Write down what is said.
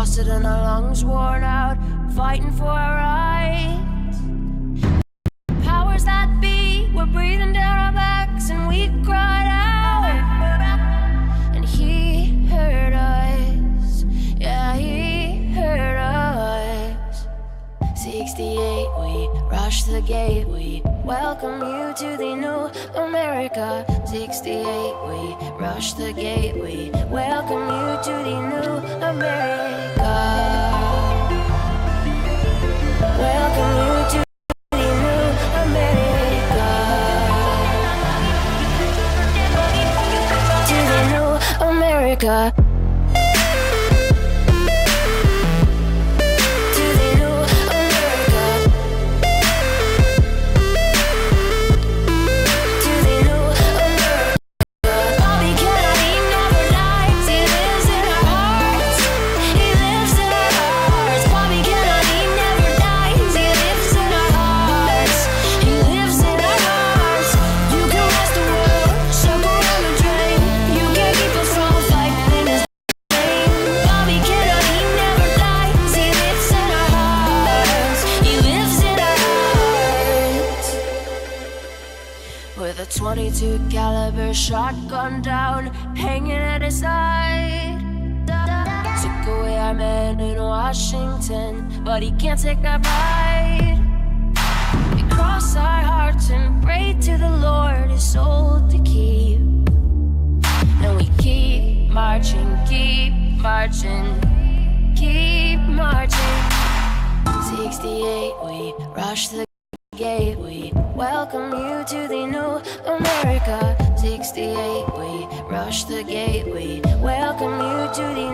exhausted and our lungs worn out, fighting for our rights. Powers that be were breathing down our backs, and we cried out, and he heard us. Yeah, he heard us. 68, we rushed the gate, we welcome you to the new America. 68, we rushed the gate, we welcome you to the new America. Welcome you to the new America. To the new America. With a 22 caliber shotgun down, hanging at his side. Took away our man in Washington, but he can't take our pride. We cross our hearts and pray to the Lord his soul to keep. And we keep marching, keep marching, keep marching. 68, we rush the gate, we welcome you to the new America. 68, we rush the gate, we welcome you to the